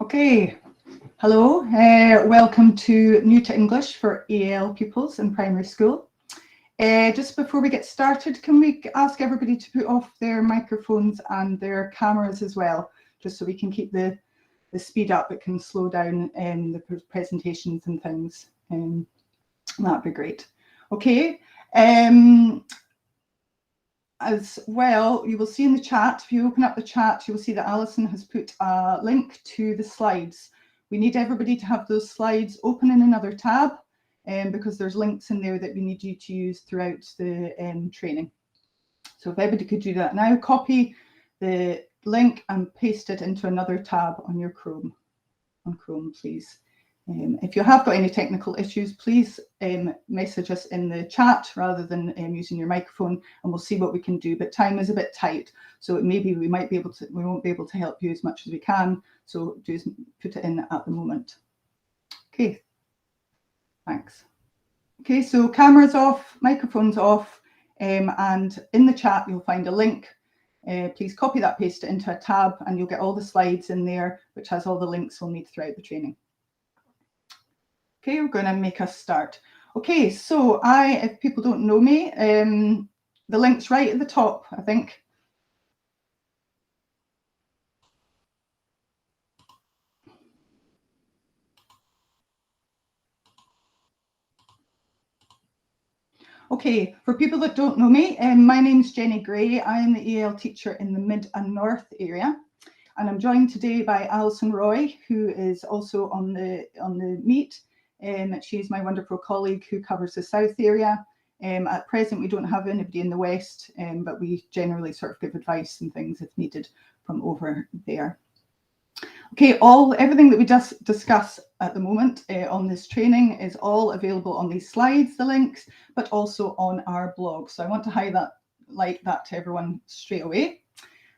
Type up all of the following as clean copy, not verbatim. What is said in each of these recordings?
Okay, hello, welcome to New to English for EAL pupils in primary school. Just before we get started, can we ask everybody to put off their microphones and their cameras as well, just so we can keep the speed up. It can slow down the presentations and things. That'd be great. Okay. As well, you will see in the chat, if you open up the chat, you will see that Alison has put a link to the slides. We need everybody to have those slides open in another tab because there's links in there that we need you to use throughout the training. So if everybody could do that now, copy the link and paste it into another tab on your Chrome, please. If you have got any technical issues, please message us in the chat rather than using your microphone, and we'll see what we can do. But time is a bit tight, so maybe we won't be able to help you as much as we can. So just put it in at the moment. Okay, thanks. Okay, so cameras off, microphones off, and in the chat you'll find a link. Please copy that, paste it into a tab, and you'll get all the slides in there, which has all the links we'll need throughout the training. Okay, we're going to make a start. Okay, so if people don't know me, the link's right at the top, I think. Okay, for people that don't know me, my name's Jenny Gray. I am the EAL teacher in the Mid and North area, and I'm joined today by Alison Roy, who is also on the meet. She's my wonderful colleague who covers the South area. At present, we don't have anybody in the West, but we generally sort of give advice and things if needed from over there. Okay, everything that we just discuss at the moment on this training is all available on these slides, the links, but also on our blog. So I want to highlight that to everyone straight away.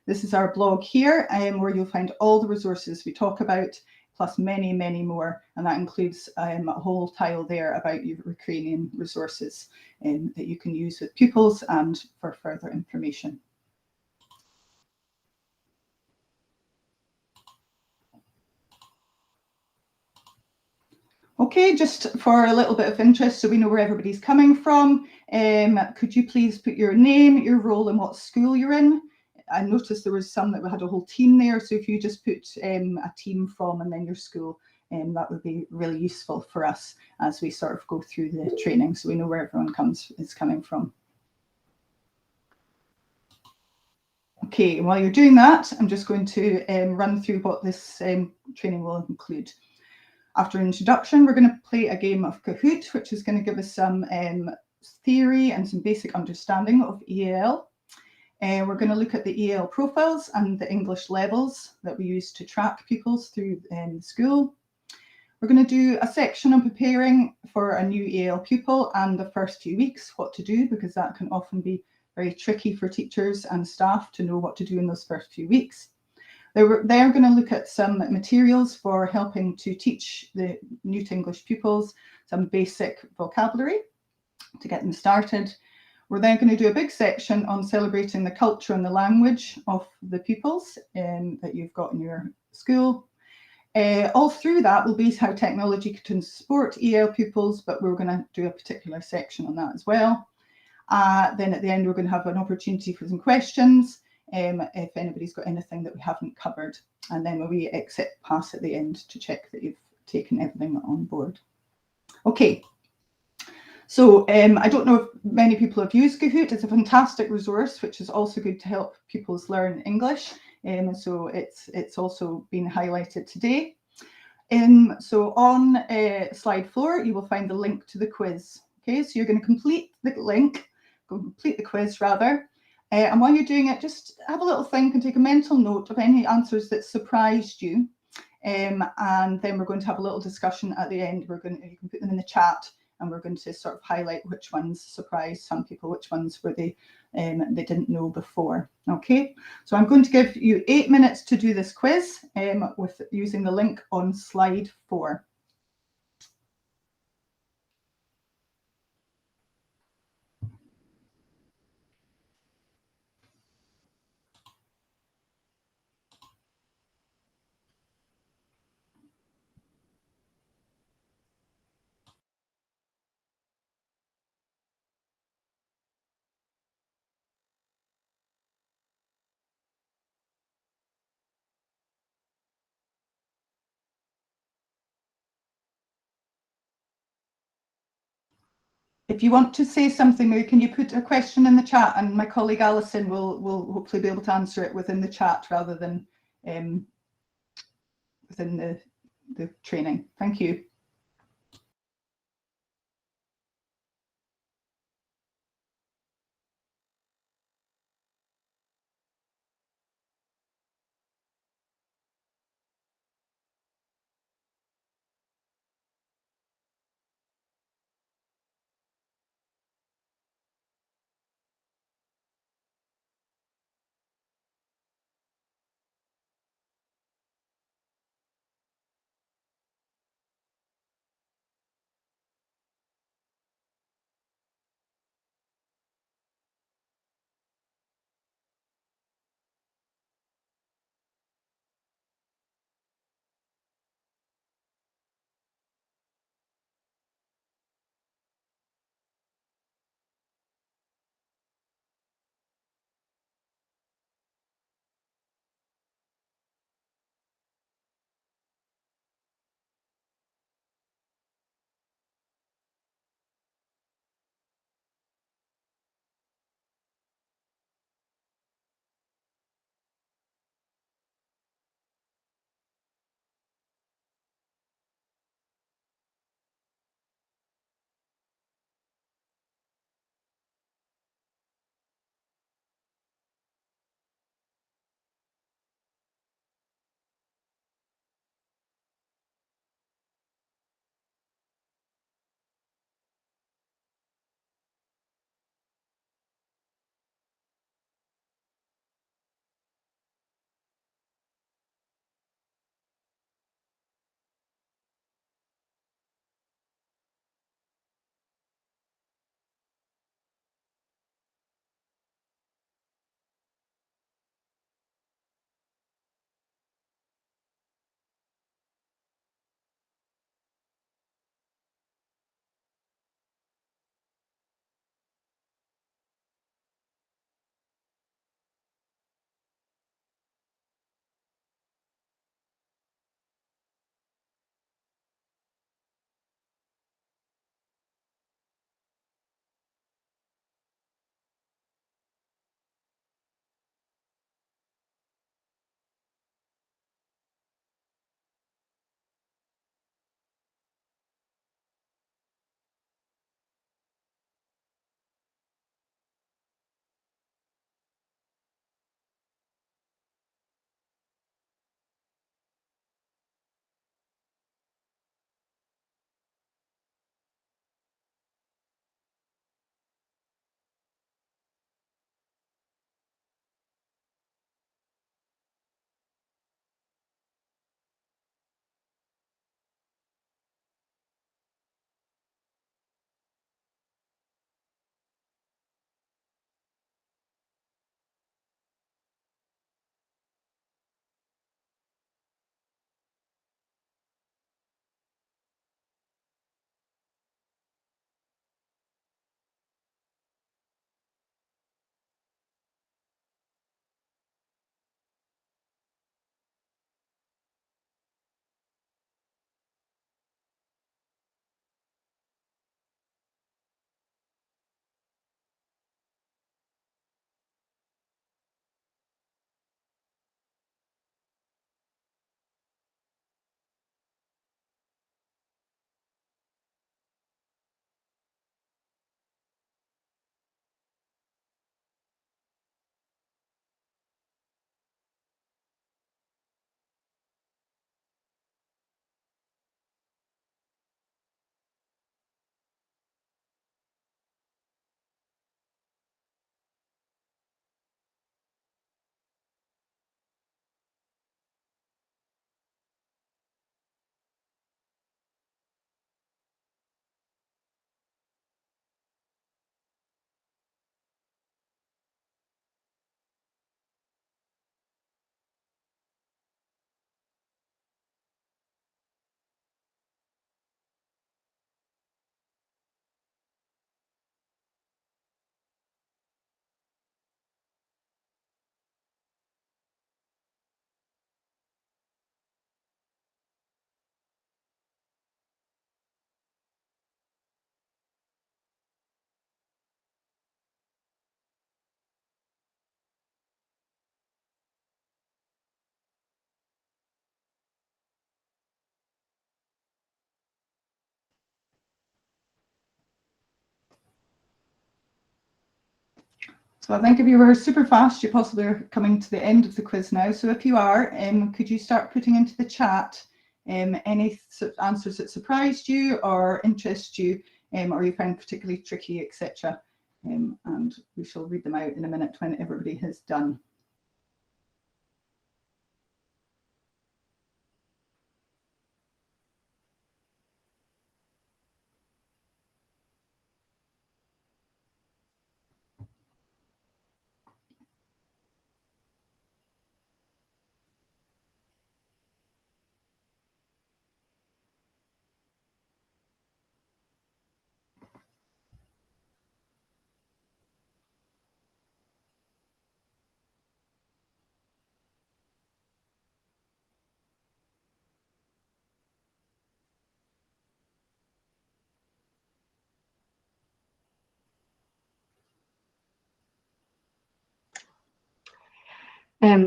This is our blog here, where you'll find all the resources we talk about, plus many, many more. And that includes a whole tile there about Ukrainian resources that you can use with pupils and for further information. Okay, just for a little bit of interest, so we know where everybody's coming from, could you please put your name, your role, and what school you're in? I noticed there was some that we had a whole team there, so if you just put a team from and then your school, that would be really useful for us as we sort of go through the training, so we know where everyone is coming from. Okay, while you're doing that, I'm just going to run through what this training will include. After introduction, we're going to play a game of Kahoot, which is going to give us some theory and some basic understanding of EAL. We're going to look at the EAL profiles and the English levels that we use to track pupils through school. We're going to do a section on preparing for a new EAL pupil and the first few weeks, what to do, because that can often be very tricky for teachers and staff to know what to do in those first few weeks. They're going to look at some materials for helping to teach the new to English pupils some basic vocabulary to get them started. We're then going to do a big section on celebrating the culture and the language of the pupils that you've got in your school. All through that will be how technology can support EAL pupils, but we're going to do a particular section on that as well. Then at the end, we're going to have an opportunity for some questions. If anybody's got anything that we haven't covered, and then we exit pass at the end to check that you've taken everything on board. Okay, so I don't know if many people have used Kahoot. It's a fantastic resource, which is also good to help pupils learn English. So it's also been highlighted today. So on slide 4, you will find the link to the quiz. Okay, so you're going to complete the quiz rather. And while you're doing it, just have a little think and take a mental note of any answers that surprised you. And then we're going to have a little discussion at the end. You can put them in the chat, and we're going to sort of highlight which ones surprised some people, which ones were they didn't know before. Okay, so I'm going to give you 8 minutes to do this quiz with using the link on slide 4. If you want to say something, maybe can you put a question in the chat, and my colleague Alison will hopefully be able to answer it within the chat rather than within the training. Thank you. So I think if you were super fast, you possibly are coming to the end of the quiz now. So if you are, could you start putting into the chat any answers that surprised you or interest you, or you found particularly tricky, etc. And we shall read them out in a minute when everybody has done.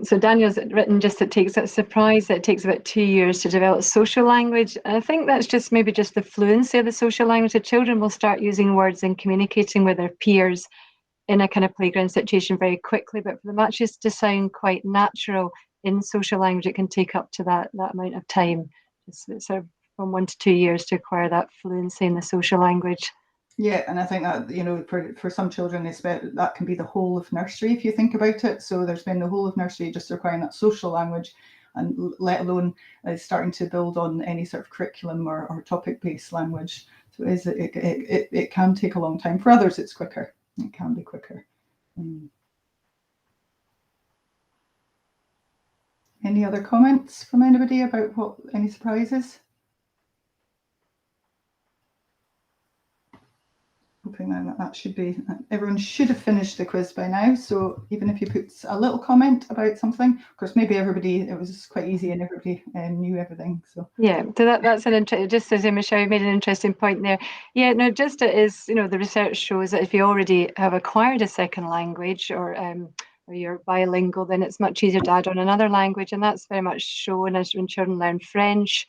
So Daniel's written just it takes a surprise that it takes about 2 years to develop social language. And I think that's just maybe just the fluency of the social language. The children will start using words and communicating with their peers in a kind of playground situation very quickly. But for them actually to sound quite natural in social language, it can take up to that amount of time. It's sort of from 1 to 2 years to acquire that fluency in the social language. Yeah, and I think that, you know, for some children, that can be the whole of nursery if you think about it. So there's been the whole of nursery just requiring that social language, and let alone starting to build on any sort of curriculum or topic-based language. So it can take a long time. For others, it's quicker. It can be quicker. Any other comments from anybody about any surprises? Hoping that should be, everyone should have finished the quiz by now. So even if you put a little comment about something, of course, maybe it was quite easy and everybody knew everything. So yeah, so that's an interesting. Just as Michelle made an interesting point there. Yeah, no, just it is. You know, the research shows that if you already have acquired a second language or you're bilingual, then it's much easier to add on another language, and that's very much shown as when children learn French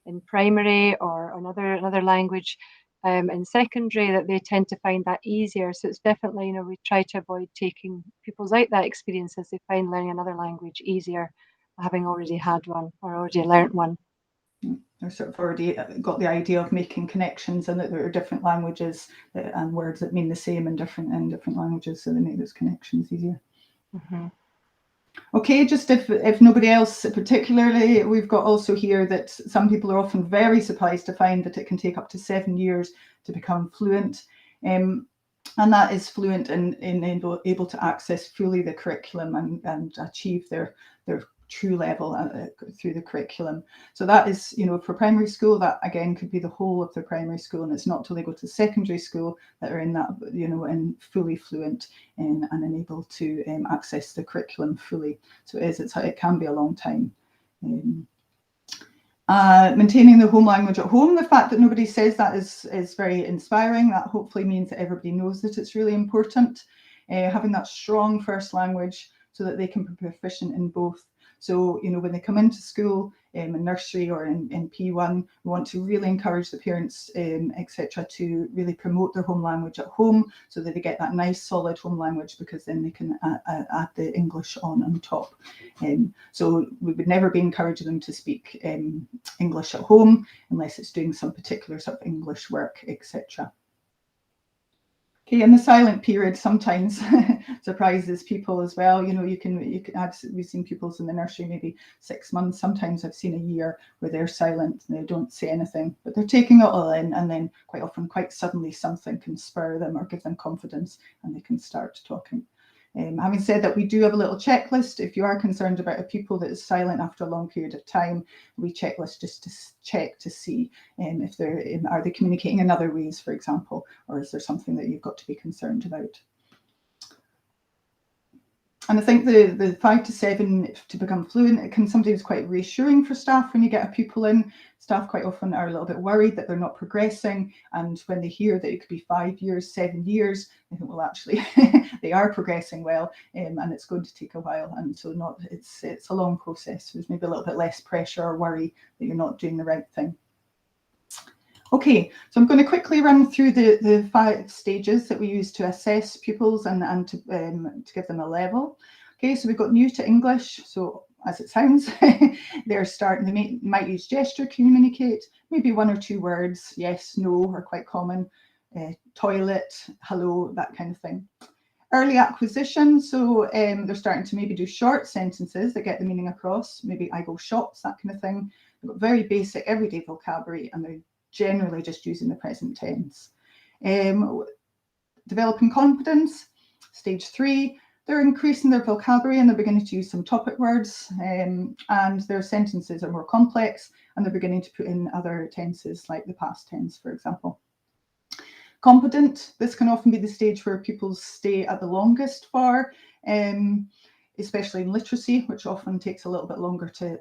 in primary or another language. In secondary, that they tend to find that easier. So it's definitely, you know, we try to avoid taking pupils out that experience as they find learning another language easier, having already had one or already learnt one. They're sort of already got the idea of making connections, and that there are different languages and words that mean the same in different languages, so they make those connections easier. Mm-hmm. Okay, just if nobody else particularly, we've got also here that some people are often very surprised to find that it can take up to 7 years to become fluent. And that is fluent in able to access fully the curriculum and achieve their true level through the curriculum. So that is, you know, for primary school, that again could be the whole of the primary school, and it's not till they go to secondary school that are in that, you know, and fully fluent and able to access the curriculum fully. So it can be a long time. Maintaining the home language at home, the fact that nobody says that is very inspiring. That hopefully means that everybody knows that it's really important. Having that strong first language so that they can be proficient in both. So, you know, when they come into school in nursery or in P1, we want to really encourage the parents, etc., to really promote their home language at home so that they get that nice solid home language, because then they can add the English on top. So we would never be encouraging them to speak English at home unless it's doing some particular sort of English work, etc. Okay, and the silent period sometimes surprises people as well. You know, you can we've seen pupils in the nursery maybe 6 months. Sometimes I've seen a year where they're silent and they don't say anything, but they're taking it all in, and then quite often, quite suddenly, something can spur them or give them confidence, and they can start talking. Having said that, we do have a little checklist. If you are concerned about a pupil that is silent after a long period of time, we checklist just to check to see if are they communicating in other ways, for example, or is there something that you've got to be concerned about. And I think the 5 to 7 to become fluent, it can sometimes quite reassuring for staff when you get a pupil in. Staff quite often are a little bit worried that they're not progressing, and when they hear that it could be 5 years, 7 years, they think, well, actually, they are progressing well, and it's going to take a while, and so it's a long process. There's maybe a little bit less pressure or worry that you're not doing the right thing. Okay, so I'm going to quickly run through the 5 stages that we use to assess pupils and to give them a level. Okay, so we've got new to English. So as it sounds, they're starting, they might use gesture communicate, maybe 1 or 2 words, yes, no, are quite common, toilet, hello, that kind of thing. Early acquisition, so they're starting to maybe do short sentences that get the meaning across, maybe I go shops, that kind of thing. They've got very basic everyday vocabulary and they're generally just using the present tense. Developing confidence, stage 3, they're increasing their vocabulary and they're beginning to use some topic words, and their sentences are more complex and they're beginning to put in other tenses like the past tense, for example. Competent, this can often be the stage where pupils stay at the longest for, especially in literacy, which often takes a little bit longer to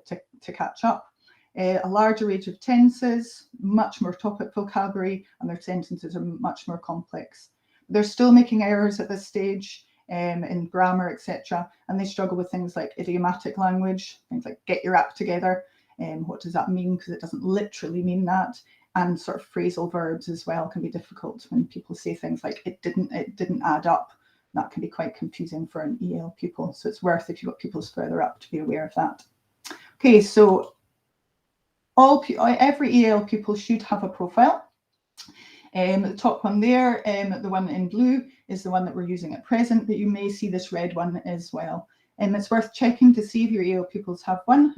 catch up. A larger range of tenses, much more topic vocabulary, and their sentences are much more complex. They're still making errors at this stage in grammar, etc., and they struggle with things like idiomatic language, things like get your act together. What does that mean? Because it doesn't literally mean that. And sort of phrasal verbs as well can be difficult when people say things like it didn't add up. That can be quite confusing for an EAL pupil. So it's worth, if you've got pupils further up, to be aware of that. Okay, so every EAL pupil should have a profile. The top one there, the one in blue, is the one that we're using at present, but you may see this red one as well. It's worth checking to see if your EAL pupils have one.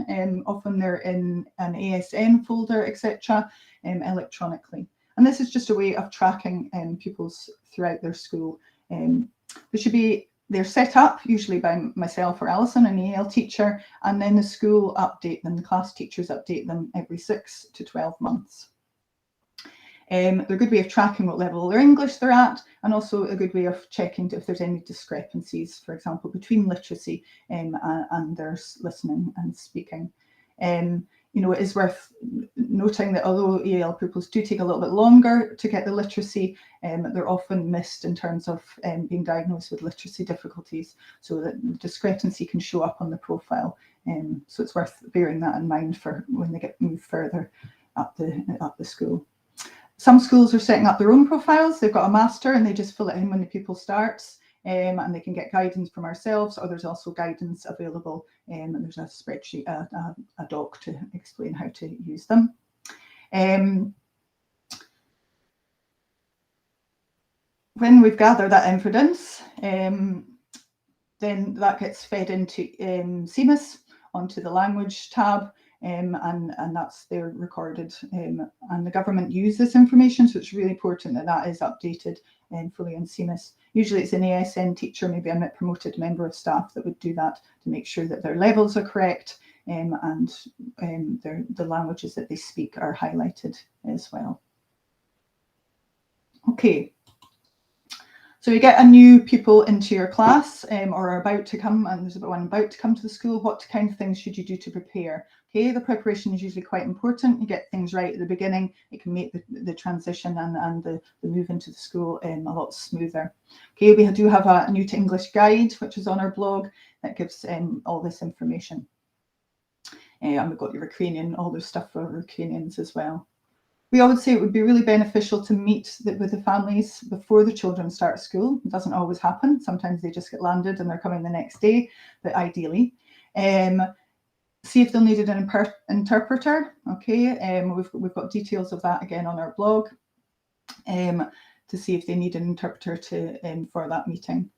Often they're in an ASN folder, etc., electronically. And this is just a way of tracking pupils throughout their school. They're set up usually by myself or Alison, an EAL teacher, and then the school update them, the class teachers update them every 6 to 12 months. They're a good way of tracking what level of their English they're at, and also a good way of checking if there's any discrepancies, for example, between literacy and their listening and speaking. It is worth noting that although EAL pupils do take a little bit longer to get the literacy, they're often missed in terms of being diagnosed with literacy difficulties, so that the discrepancy can show up on the profile. So it's worth bearing that in mind for when they get moved further up the school. Some schools are setting up their own profiles. They've got a master and they just fill it in when the pupil starts, and they can get guidance from ourselves, or there's also guidance available, and there's a spreadsheet, a doc to explain how to use them. When we've gathered that evidence, then that gets fed into CMIS, onto the language tab, and that's there recorded, and the government use this information, so it's really important that that is updated fully on CMIS. Usually it's an ASN teacher, maybe a promoted member of staff, that would do that to make sure that their levels are correct, and the languages that they speak are highlighted as well. Okay. So you get a new pupil into your class, or are about to come, and there's one about to come to the school. What kind of things should you do to prepare? Okay, the preparation is usually quite important. You get things right at the beginning. It can make the transition and the move into the school a lot smoother. Okay, we do have a new to English guide, which is on our blog, that gives all this information. And we've got your Ukrainian, all the stuff for Ukrainians as well. We always say it would be really beneficial to meet with the families before the children start school. It doesn't always happen. Sometimes they just get landed and they're coming the next day, but ideally. See if they'll need an interpreter. Okay, we've got details of that again on our blog, to see if they need an interpreter for that meeting.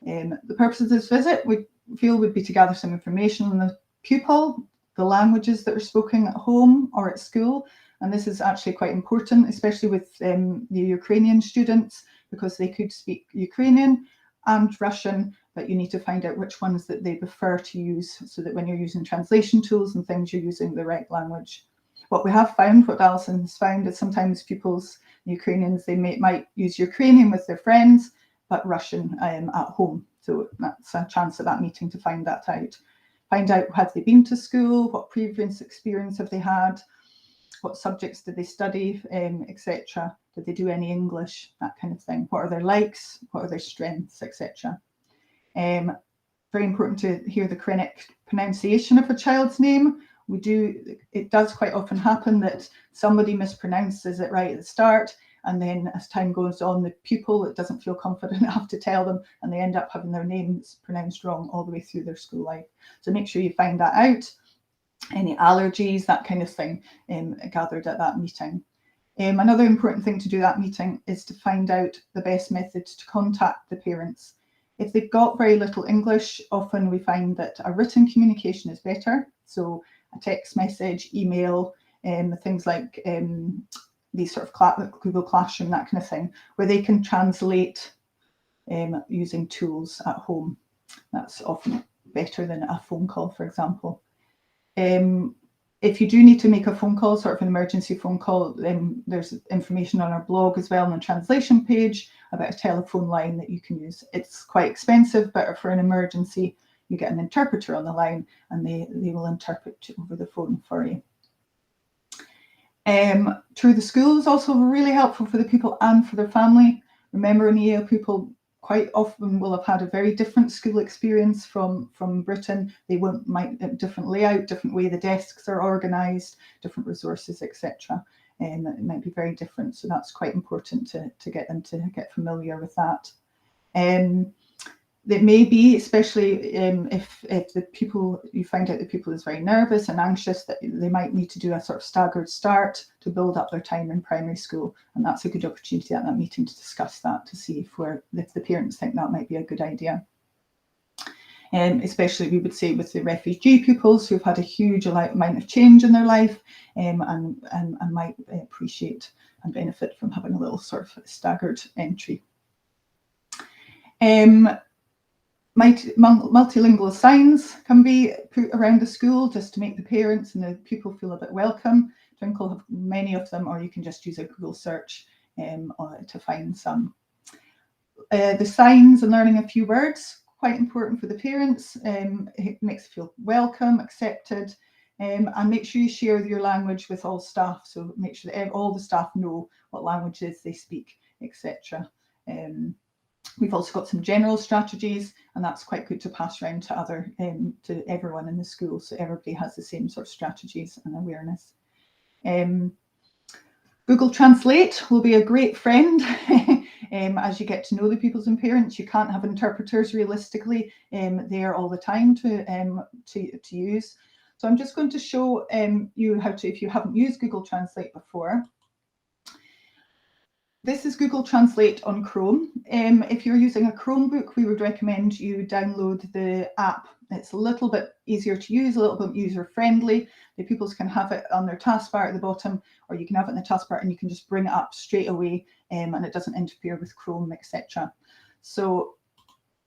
The purpose of this visit, we feel, would be to gather some information on the pupil, the languages that are spoken at home or at school. And this is actually quite important, especially with the Ukrainian students, because they could speak Ukrainian and Russian, but you need to find out which ones that they prefer to use, so that when you're using translation tools and things, you're using the right language. What we have found, what Alison has found, is sometimes pupils, Ukrainians, they might use Ukrainian with their friends, but Russian at home. So that's a chance at that meeting to find that out. Find out, have they been to school? What previous experience have they had? What subjects did they study, etc. Did they do any English, that kind of thing? What are their likes? What are their strengths, etc. Very important to hear the correct pronunciation of a child's name. it does quite often happen that somebody mispronounces it right at the start, and then as time goes on, the pupil that doesn't feel confident enough to tell them, and they end up having their names pronounced wrong all the way through their school life. So make sure you find that out. Any allergies, that kind of thing, gathered at that meeting. Another important thing to do at that meeting is to find out the best methods to contact the parents. If they've got very little English, often we find that a written communication is better. So a text message, email, things like these sort of Google Classroom, that kind of thing, where they can translate using tools at home. That's often better than a phone call, for example. If you do need to make a phone call, sort of an emergency phone call, then there's information on our blog as well on the translation page about a telephone line that you can use. It's quite expensive, but for an emergency, you get an interpreter on the line and they will interpret over the phone for you. Through the school is also really helpful for the people and for their family. Remember, an EAL pupil quite often will have had a very different school experience from Britain. They might different layout, different way the desks are organised, different resources, etc. And it might be very different. So that's quite important to get them to get familiar with that. It may be, especially if the pupil, you find out the pupil is very nervous and anxious, that they might need to do a sort of staggered start to build up their time in primary school. And that's a good opportunity at that meeting to discuss that, to see if the parents think that might be a good idea. Especially, we would say, with the refugee pupils who've had a huge amount of change in their life and might appreciate and benefit from having a little sort of staggered entry. Multilingual signs can be put around the school just to make the parents and the pupil feel a bit welcome. Twinkle have many of them, or you can just use a Google search to find some. The signs and learning a few words, quite important for the parents. It makes them feel welcome, accepted, and make sure you share your language with all staff. So make sure that all the staff know what languages they speak, etc. We've also got some general strategies, and that's quite good to pass around to everyone in the school, so everybody has the same sort of strategies and awareness. Google Translate will be a great friend as you get to know the pupils and parents. You can't have interpreters realistically there all the time to use. So I'm just going to show you how to, if you haven't used Google Translate before. This is Google Translate on Chrome. If you're using a Chromebook, we would recommend you download the app. It's a little bit easier to use, a little bit user-friendly. The pupils can have it on their taskbar at the bottom, or you can have it in the taskbar and you can just bring it up straight away, and it doesn't interfere with Chrome, etc. So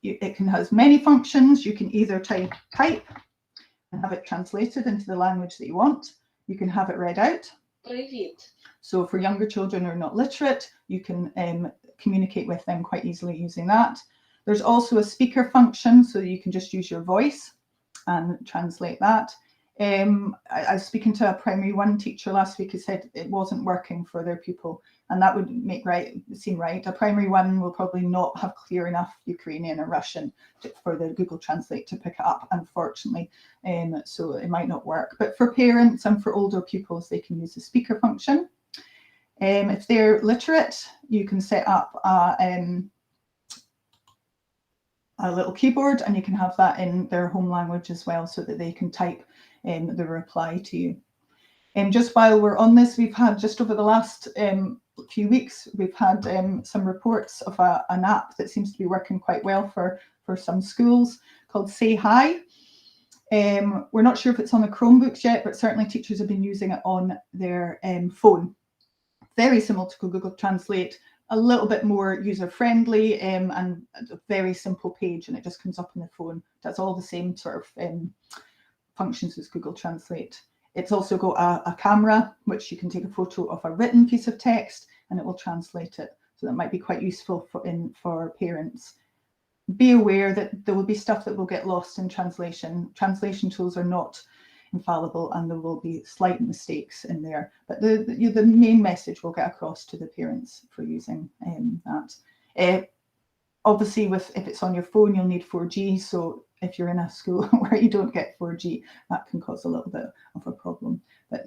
it has many functions. You can either type and have it translated into the language that you want. You can have it read out. So for younger children who are not literate, you can communicate with them quite easily using that. There's also a speaker function, so you can just use your voice and translate that. I was speaking to a primary 1 teacher last week who said it wasn't working for their pupil, and that would seem right. A primary 1 will probably not have clear enough Ukrainian or Russian for the Google Translate to pick it up, unfortunately, so it might not work. But for parents and for older pupils, they can use the speaker function. If they're literate, you can set up a little keyboard, and you can have that in their home language as well, so that they can type the reply to you. Just while we're on this, we've had, just over the last few weeks, we've had some reports of an app that seems to be working quite well for some schools, called Say Hi. We're not sure if it's on the Chromebooks yet, but certainly teachers have been using it on their phone. Very similar to Google Translate, a little bit more user-friendly, and a very simple page, and it just comes up on the phone. That's all the same sort of functions as Google Translate. It's also got a camera, which you can take a photo of a written piece of text and it will translate it. So that might be quite useful for parents. Be aware that there will be stuff that will get lost in translation. Translation tools are not infallible, and there will be slight mistakes in there. But the main message will get across to the parents for using that. Obviously, if it's on your phone, you'll need 4G. So if you're in a school where you don't get 4G, that can cause a little bit of a problem. But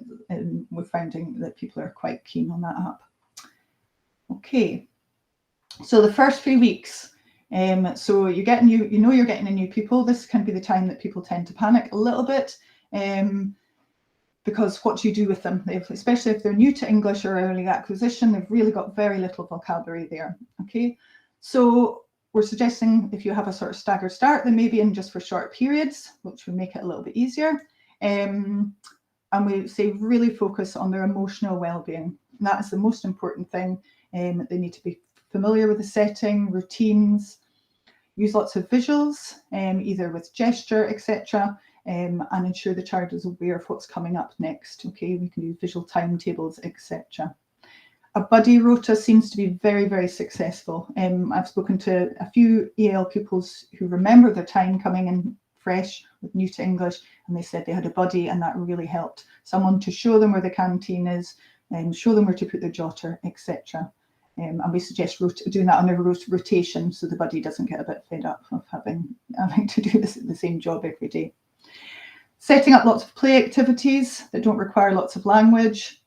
we're finding that people are quite keen on that app. Okay, so the first few weeks, so you get new, you know you're getting a new pupil. This can be the time that people tend to panic a little bit, because what do you do with them? Especially if they're new to English or early acquisition, they've really got very little vocabulary there. Okay, so we're suggesting if you have a sort of staggered start, then maybe in just for short periods, which would make it a little bit easier. And we say really focus on their emotional well-being. That is the most important thing. They need to be familiar with the setting, routines, use lots of visuals, either with gesture, etc., and ensure the child is aware of what's coming up next. Okay, we can use visual timetables, etc. A buddy rota seems to be very, very successful. I've spoken to a few EAL pupils who remember their time coming in fresh with new to English, and they said they had a buddy, and that really helped. Someone to show them where the canteen is, and show them where to put their jotter, etc. And we suggest doing that on a rotation, so the buddy doesn't get a bit fed up of having to do the same job every day. Setting up lots of play activities that don't require lots of language,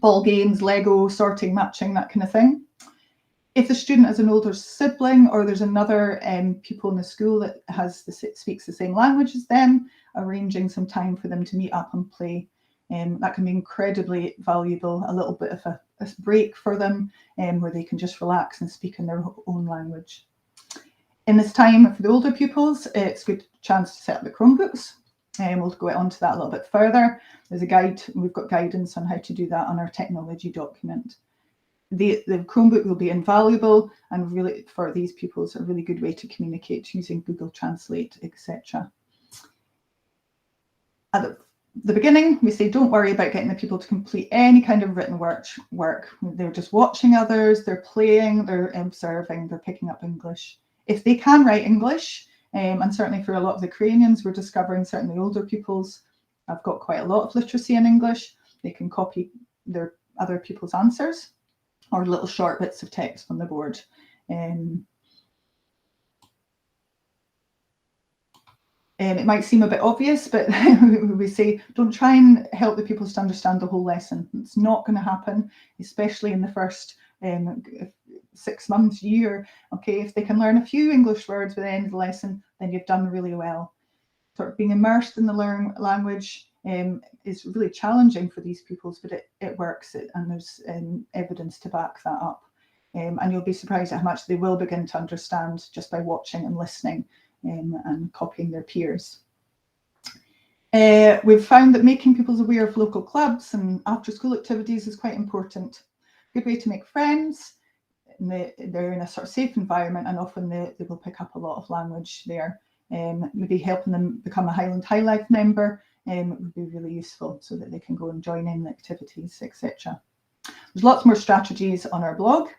ball games, Lego, sorting, matching, that kind of thing. If the student has an older sibling or there's another pupil in the school that speaks the same language as them, arranging some time for them to meet up and play. That can be incredibly valuable, a little bit of a break for them, where they can just relax and speak in their own language. In this time for the older pupils, it's a good chance to set up the Chromebooks. We'll go on to that a little bit further. There's a guide, we've got guidance on how to do that on our technology document. The Chromebook will be invaluable, and really for these pupils a really good way to communicate using Google Translate, etc. At the beginning, we say don't worry about getting the pupil to complete any kind of written work. They're just watching others, they're playing, they're observing, they're picking up English. If they can write English, and certainly for a lot of the Ukrainians, we're discovering, certainly older pupils have got quite a lot of literacy in English. They can copy their other pupils' answers or little short bits of text on the board. It might seem a bit obvious, but we say don't try and help the pupils to understand the whole lesson. It's not going to happen, especially in the first 6 months, year. Okay, if they can learn a few English words by the end of the lesson, then you've done really well. Sort of being immersed in the language is really challenging for these pupils, but it works, and there's evidence to back that up. And you'll be surprised at how much they will begin to understand just by watching and listening and copying their peers. We've found that making pupils aware of local clubs and after-school activities is quite important. Good way to make friends. They're in a sort of safe environment, and often they will pick up a lot of language there. Maybe helping them become a Highland High Life member would be really useful, so that they can go and join in the activities, etc. There's lots more strategies on our blog.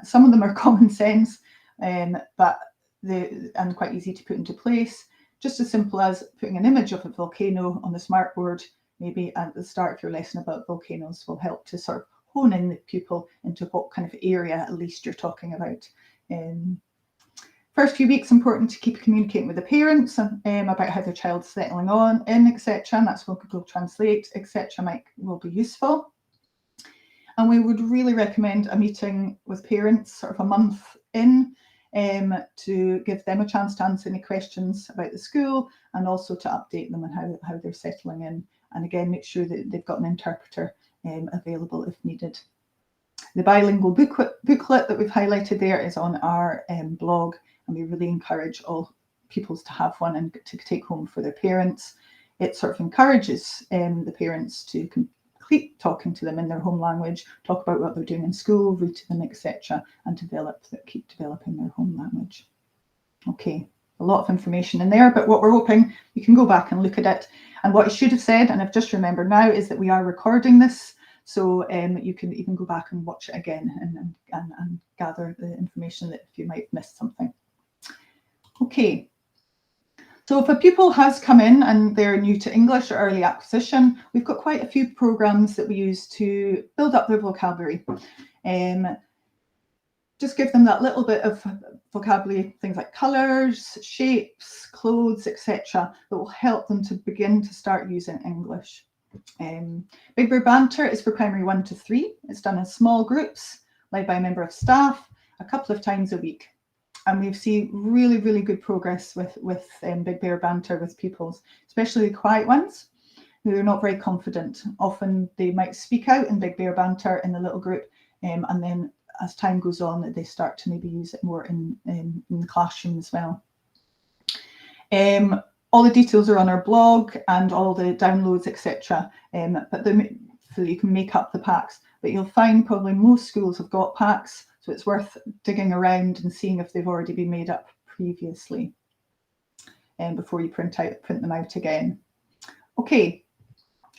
Some of them are common sense, but and quite easy to put into place. Just as simple as putting an image of a volcano on the smartboard, maybe at the start of your lesson about volcanoes, will help to sort of hone in the pupil into what kind of area at least you're talking about. First few weeks, important to keep communicating with the parents about how their child's settling in, etc. And that's what Google Translate, etc. will be useful. And we would really recommend a meeting with parents sort of a month in, to give them a chance to answer any questions about the school, and also to update them on how they're settling in. And again, make sure that they've got an interpreter available if needed. The bilingual booklet that we've highlighted there is on our blog, and we really encourage all pupils to have one and to take home for their parents. It sort of encourages the parents to keep talking to them in their home language, talk about what they're doing in school, read to them, etc., and keep developing their home language. Okay, a lot of information in there, but what we're hoping you can go back and look at it. And what I should have said, and I've just remembered now, is that we are recording this, so you can even go back and watch it again and gather the information that if you might have missed something. Okay. So if a pupil has come in and they're new to English or early acquisition, we've got quite a few programs that we use to build up their vocabulary. just give them that little bit of vocabulary, things like colours, shapes, clothes, etc., that will help them to begin to start using English. Big Bear Banter is for primary 1 to 3. It's done in small groups, led by a member of staff, a couple of times a week. And we've seen really, really good progress with Big Bear Banter with pupils, especially the quiet ones who are not very confident. Often they might speak out in Big Bear Banter in the little group, and then as time goes on, they start to maybe use it more in the classroom as well. All the details are on our blog and all the downloads, etc. But so you can make up the packs. But you'll find probably most schools have got packs, so it's worth digging around and seeing if they've already been made up previously before you print them out again. Okay,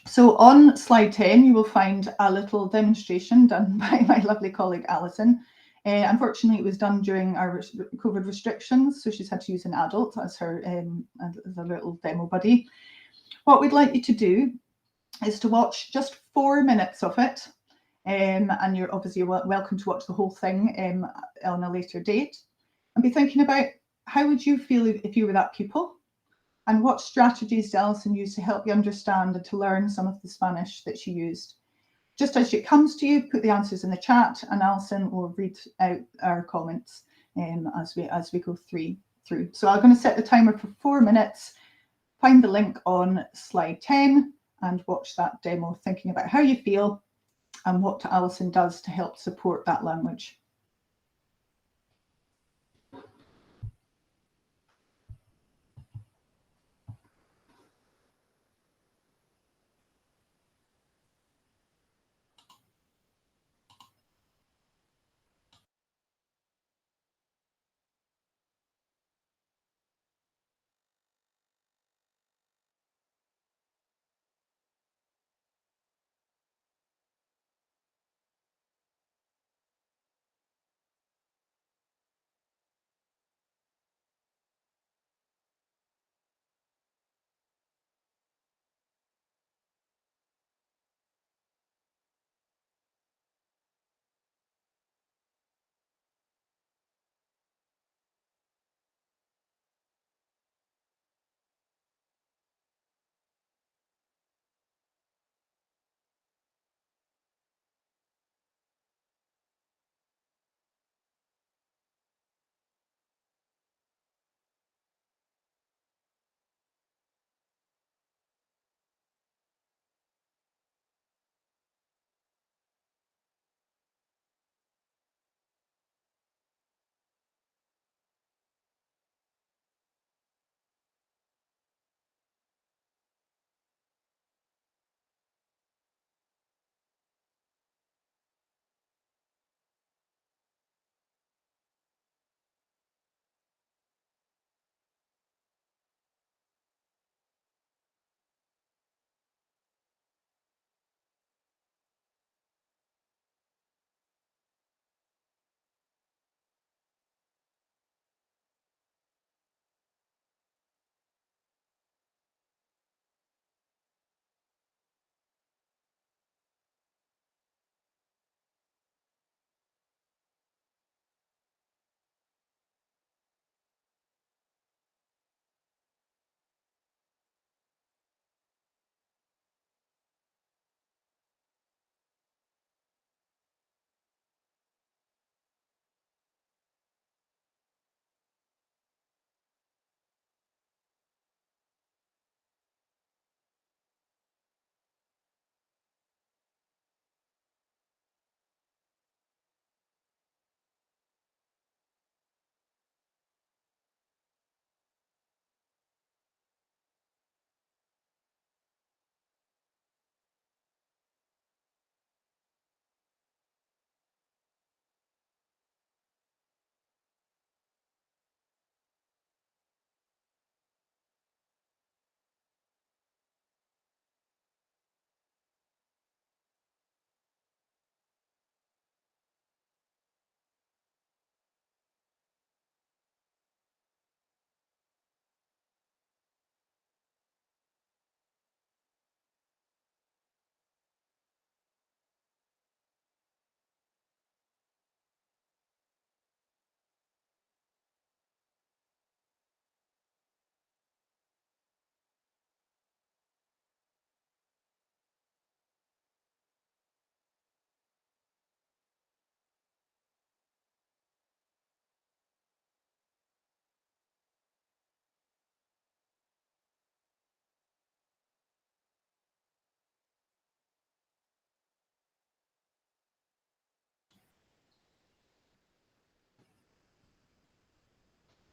so on slide 10, you will find a little demonstration done by my lovely colleague Alison. Unfortunately, it was done during our COVID restrictions, so she's had to use an adult as her as a little demo buddy. What we'd like you to do is to watch just 4 minutes of it, and you're obviously welcome to watch the whole thing on a later date, and be thinking about how would you feel if you were that pupil, and what strategies did Alison use to help you understand and to learn some of the Spanish that she used. Just as it comes to you, put the answers in the chat, and Alison will read out our comments as we go through. So I'm going to set the timer for 4 minutes. Find the link on slide 10 and watch that demo, thinking about how you feel and what Alison does to help support that language.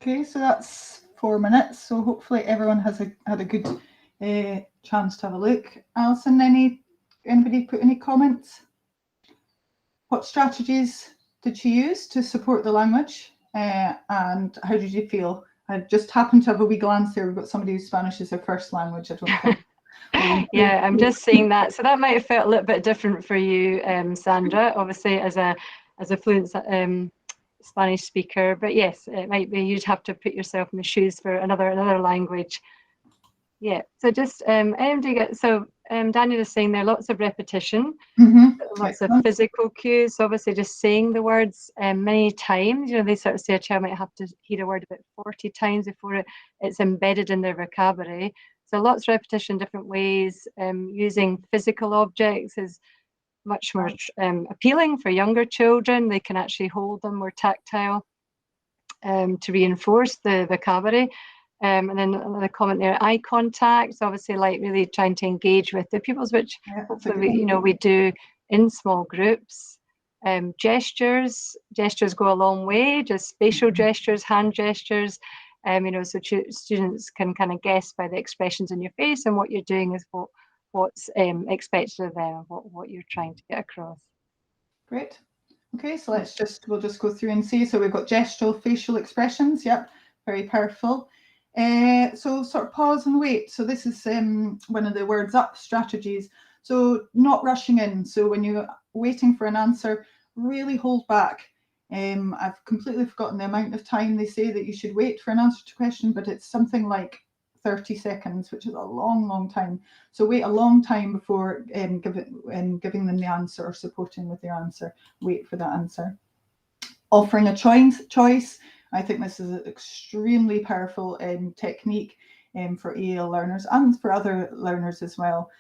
Okay, so that's 4 minutes. So hopefully everyone has had a good chance to have a look. Alison, anybody put any comments? What strategies did she use to support the language? And how did you feel? I just happened to have a wee glance there. We've got somebody whose Spanish is their first language. I don't think. Yeah, I'm just seeing that. So that might have felt a little bit different for you, Sandra, obviously as a fluent Spanish speaker. But yes, it might be you'd have to put yourself in the shoes for another language. Yeah. So just Daniel is saying there are lots of repetition, lots of physical cues. So obviously just saying the words many times. You know, they sort of say a child might have to hear a word about 40 times before it's embedded in their vocabulary. So lots of repetition, different ways. Using physical objects is much more appealing for younger children. They can actually hold them more tactile to reinforce the vocabulary. And then another comment there, eye contact, obviously like really trying to engage with the pupils, which hopefully we do in small groups. Gestures go a long way, just facial gestures, hand gestures, so students can kind of guess by the expressions in your face, and what you're doing is what's expected of them, what you're trying to get across. Great. Okay, so we'll just go through and see. So we've got gestural, facial expressions. Yep, very powerful. So sort of pause and wait. So this is one of the words up strategies. So not rushing in. So when you're waiting for an answer, really hold back. I've completely forgotten the amount of time they say that you should wait for an answer to a question, but it's something like 30 seconds, which is a long time. So wait a long time before giving them the answer or supporting with the answer. Wait for the answer. Offering a choice. I think this is an extremely powerful technique for EAL learners and for other learners as well.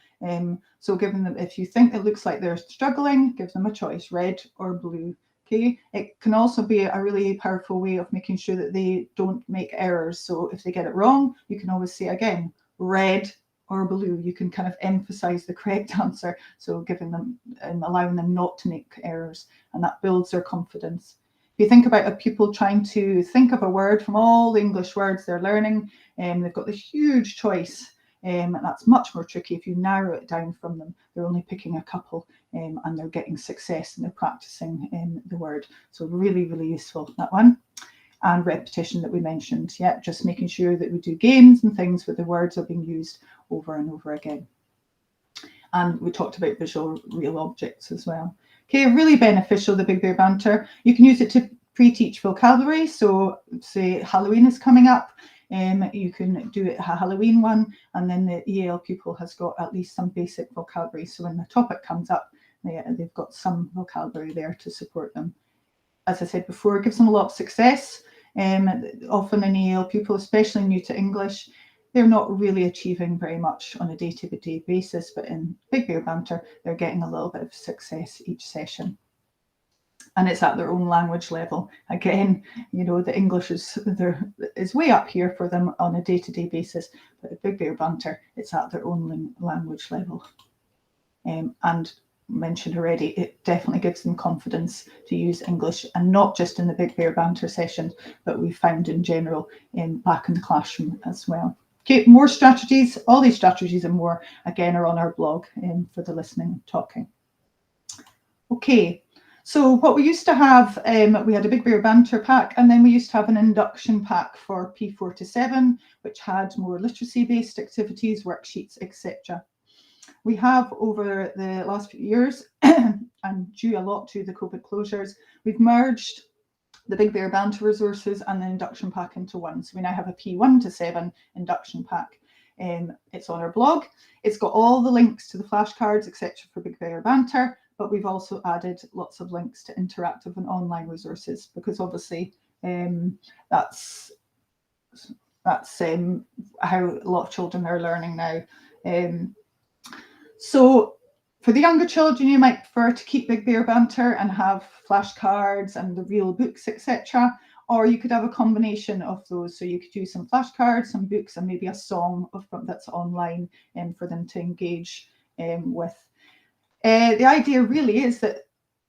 So giving them, if you think it looks like they're struggling, give them a choice, red or blue. Okay. It can also be a really powerful way of making sure that they don't make errors. So if they get it wrong, you can always say again, red or blue. You can kind of emphasize the correct answer. So giving them and allowing them not to make errors, and that builds their confidence. If you think about a pupil trying to think of a word from all the English words they're learning, they've got this huge choice, and that's much more tricky if you narrow it down from them. They're only picking a couple, and they're getting success and they're practicing the word. So really useful, that one. And repetition that we mentioned. Yeah, just making sure that we do games and things where the words are being used over and over again. And we talked about visual real objects as well. Okay, really beneficial, the Big Bear Banter. You can use it to pre-teach vocabulary. So say Halloween is coming up, you can do it a Halloween one, and then the EAL pupil has got at least some basic vocabulary. So when the topic comes up, they've got some vocabulary there to support them. As I said before, it gives them a lot of success. Often an EAL pupil, especially new to English, they're not really achieving very much on a day-to-day basis, but in Big Bear Banter, they're getting a little bit of success each session. And it's at their own language level. Again, the English is way up here for them on a day-to-day basis, but at Big Bear Banter, it's at their own language level. And mentioned already, it definitely gives them confidence to use English, and not just in the Big Bear Banter session, but we found in general back in the classroom as well. Okay, more strategies. All these strategies and more, again, are on our blog for the listening and talking. Okay, so what we used to have, we had a Big Bear Banter pack, and then we used to have an induction pack for P4 to 7, which had more literacy-based activities, worksheets, etc. We have, over the last few years, and due a lot to the COVID closures, we've merged the Big Bear Banter resources and the induction pack into one. So we now have a P1 to 7 induction pack. It's on our blog. It's got all the links to the flashcards, etc. for Big Bear Banter, but we've also added lots of links to interactive and online resources, because obviously that's how a lot of children are learning now. So for the younger children, you might prefer to keep Big Bear Banter and have flashcards and the real books, etc. Or you could have a combination of those. So you could use some flashcards, some books, and maybe a song that's online for them to engage with. The idea really is that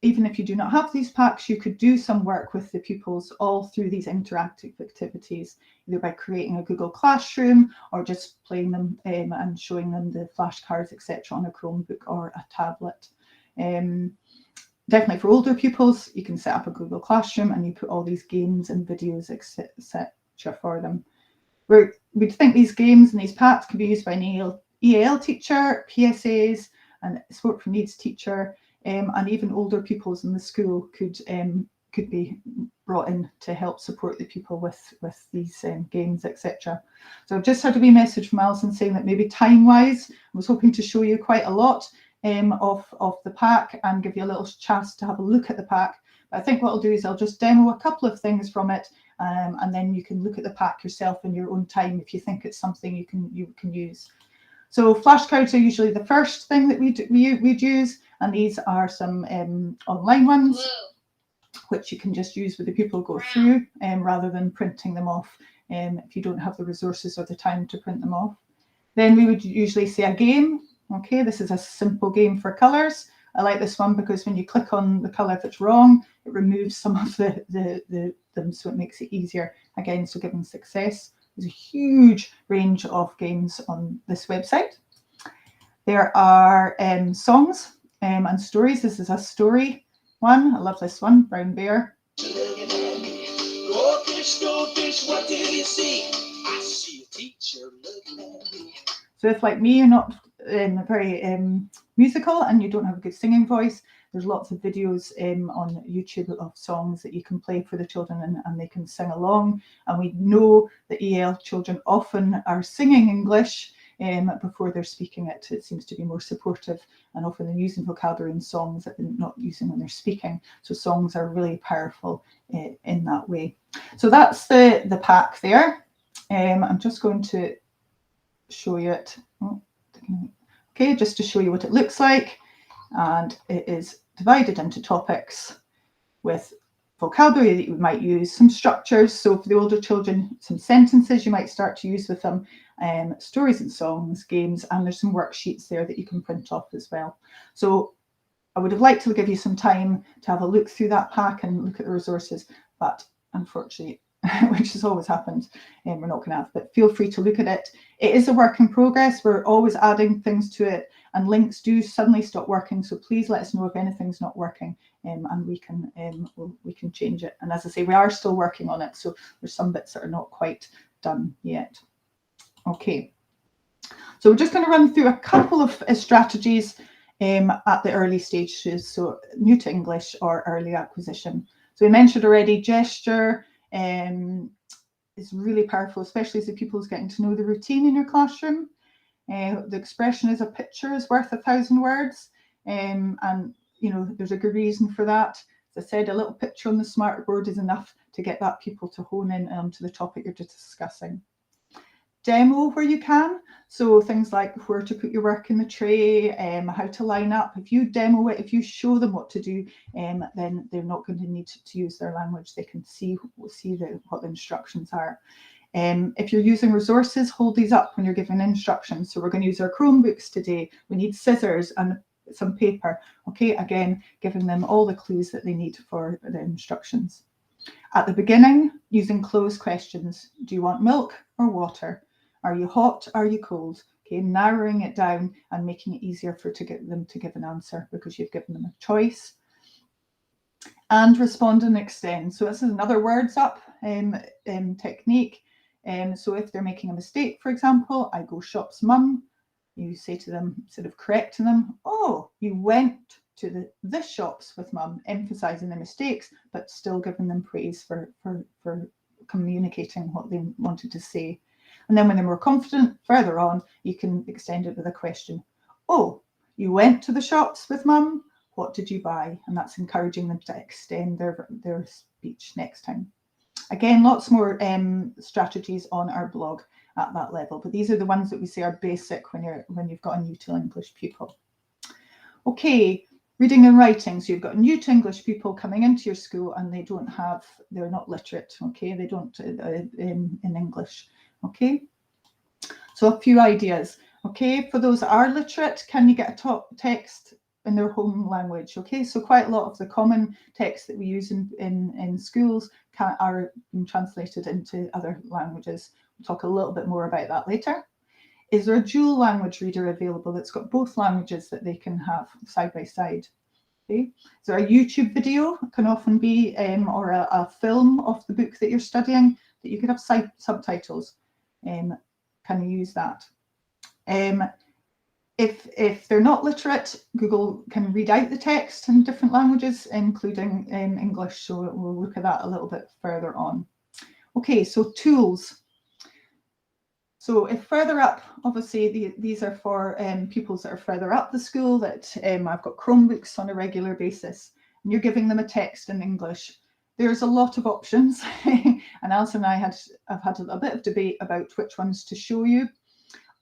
even if you do not have these packs, you could do some work with the pupils all through these interactive activities, either by creating a Google Classroom or just playing them and showing them the flashcards, etc., on a Chromebook or a tablet. Definitely for older pupils, you can set up a Google Classroom and you put all these games and videos, etc., for them. We'd think these games and these packs can be used by an EAL teacher, PSAs, and Sport for Needs teacher, and even older pupils in the school could be brought in to help support the pupil with these games, etc. So I've just had a wee message from Alison saying that maybe time-wise, I was hoping to show you quite a lot of the pack and give you a little chance to have a look at the pack. But I think what I'll do is I'll just demo a couple of things from it, and then you can look at the pack yourself in your own time if you think it's something you can use. So flashcards are usually the first thing that we'd use, and these are some online ones, which you can just use with the pupil go through, rather than printing them off if you don't have the resources or the time to print them off. Then we would usually say a game. Okay, this is a simple game for colours. I like this one because when you click on the colour if it's wrong, it removes some of them, so it makes it easier. Again, so given success. There's a huge range of games on this website. There are songs and stories. This is a story one. I love this one, Brown Bear. Go fish, what do you see? I see a teacher looking at me. So if, like me, you're not very musical and you don't have a good singing voice, there's lots of videos on YouTube of songs that you can play for the children and they can sing along. And we know that EAL children often are singing English before they're speaking it. It seems to be more supportive, and often they're using vocabulary in songs that they're not using when they're speaking. So songs are really powerful in that way. So that's the pack there. I'm just going to show you it. Okay, just to show you what it looks like. And it is divided into topics with vocabulary that you might use, some structures. So for the older children, some sentences you might start to use with them, stories and songs, games, and there's some worksheets there that you can print off as well. So I would have liked to give you some time to have a look through that pack and look at the resources, but unfortunately, which has always happened, we're not going to have, but feel free to look at it. It is a work in progress. We're always adding things to it, and links do suddenly stop working. So please let us know if anything's not working, and we can change it. And as I say, we are still working on it. So there's some bits that are not quite done yet. Okay. So we're just going to run through a couple of strategies at the early stages. So new to English or early acquisition. So we mentioned already gesture. Is really powerful, especially as the pupils getting to know the routine in your classroom. The expression is a picture is worth 1,000 words, and you know there's a good reason for that. As I said, a little picture on the smartboard is enough to get that pupil to hone in to the topic you're discussing. Demo where you can, so things like where to put your work in the tray, how to line up. If you demo it, if you show them what to do, then they're not going to need to use their language. They can see what the instructions are. If you're using resources, hold these up when you're giving instructions. So we're going to use our Chromebooks today. We need scissors and some paper. Okay, again, giving them all the clues that they need for the instructions. At the beginning, using closed questions. Do you want milk or water? Are you hot? Are you cold? Okay, narrowing it down and making it easier to get them to give an answer because you've given them a choice. And respond and extend. So this is another words up technique. So if they're making a mistake, for example, I go shops, mum. You say to them, instead of correcting them, oh, you went to the shops with mum, emphasizing their mistakes, but still giving them praise for communicating what they wanted to say. And then when they're more confident, further on, you can extend it with a question. Oh, you went to the shops with mum. What did you buy? And that's encouraging them to extend their speech next time. Again, lots more strategies on our blog at that level, but these are the ones that we say are basic when you've got a new to English pupil. Okay, reading and writing. So you've got a new to English pupil coming into your school and they're not literate. Okay, they don't in English. Okay, so a few ideas. Okay, for those that are literate, can you get a text in their home language. Okay, so quite a lot of the common texts that we use in schools are being translated into other languages. We'll talk a little bit more about that later. Is there a dual language reader available that's got both languages that they can have side by side? Okay. Is there a YouTube video? It can often be, or a film of the book that you're studying that you could have subtitles. Can you use that? If they're not literate, Google can read out the text in different languages, including English. So we'll look at that a little bit further on. Okay, so tools. So if further up, obviously these are for pupils that are further up the school, that I've got Chromebooks on a regular basis, and you're giving them a text in English. There's a lot of options, and Alison and I have had a bit of debate about which ones to show you.